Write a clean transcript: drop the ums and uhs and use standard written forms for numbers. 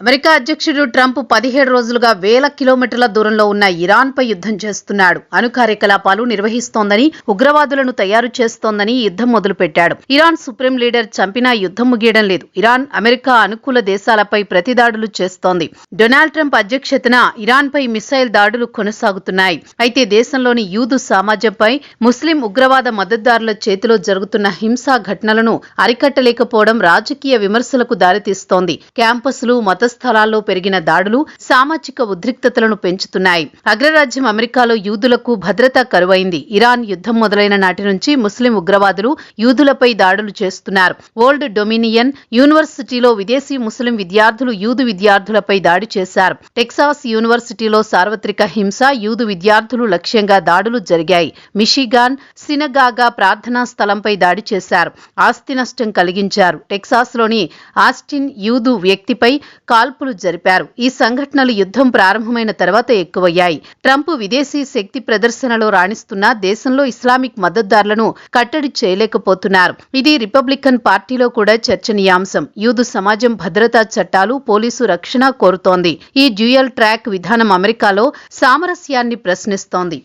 America అధ్యక్షుడు Trump 17 రోజులుగా వేల కిలోమీటర్ల దూరంలో ఉన్న ఇరాన్పై యుద్ధం చేస్తున్నాడు. అణు కార్యకలాపాలు నిర్వహిస్తోందని, ఉగ్రవాదులను తయారు చేస్తోందని యుద్ధం మొదలుపెట్టాడు. ఇరాన్ సుప్రీం లీడర్ చంపినా యుద్ధం ముగియడం లేదు. ఇరాన్, అమెరికా అనుకూల దేశాలపై ప్రతిదాడులు చేస్తోంది. డొనాల్డ్ ట్రంప్ అధ్యక్షతన ఇరాన్పై మిసైల్ దాడులు కొనసాగుతున్నాయి. అయితే దేశంలోని యూదు సమాజంపై ముస్లిం ఉగ్రవాద మద్దతుదారుల చేతిలో జరుగుతున్న హింసా ఘటనలను అరికట్టలేకపోవడం రాజకీయ విమర్శలకు దారితీస్తోంది. క్యాంపస్లు, స్థలాల్లో పెరిగిన దాడులు సామాజిక ఉద్రిక్తతలను పెంచుతున్నాయి. అగ్రరాజ్యం అమెరికాలో యూదులకు భద్రత కరువైంది. ఇరాన్ యుద్ధం మొదలైన నాటి నుంచి ముస్లిం ఉగ్రవాదులు యూదులపై దాడులు చేస్తున్నారు. ఓల్డ్ డొమినియన్ యూనివర్సిటీలో విదేశీ ముస్లిం విద్యార్థులు యూదు విద్యార్థులపై దాడి చేశారు. టెక్సాస్ యూనివర్సిటీలో సార్వత్రిక హింస, యూదు విద్యార్థులు లక్ష్యంగా దాడులు జరిగాయి. మిషిగాన్ సినగాగా ప్రార్థనా స్థలంపై దాడి చేశారు. ఆస్తి నష్టం కలిగించారు. టెక్సాస్లోని ఆస్టిన్ యూదు వ్యక్తిపై కాల్పులు జరిపారు. ఈ సంఘటనలు యుద్ధం ప్రారంభమైన తర్వాత ఎక్కువయ్యాయి. ట్రంప్ విదేశీ శక్తి ప్రదర్శనలో రాణిస్తున్న దేశంలో ఇస్లామిక్ మద్దతుదారులను కట్టడి చేయలేకపోతున్నారు. ఇది రిపబ్లికన్ పార్టీలో కూడా చర్చనీయాంశం. యూదు సమాజం భద్రతా చట్టాలు, పోలీసు రక్షణ కోరుతోంది. ఈ డ్యూయల్ ట్రాక్ విధానం అమెరికాలో సామరస్యాన్ని ప్రశ్నిస్తోంది.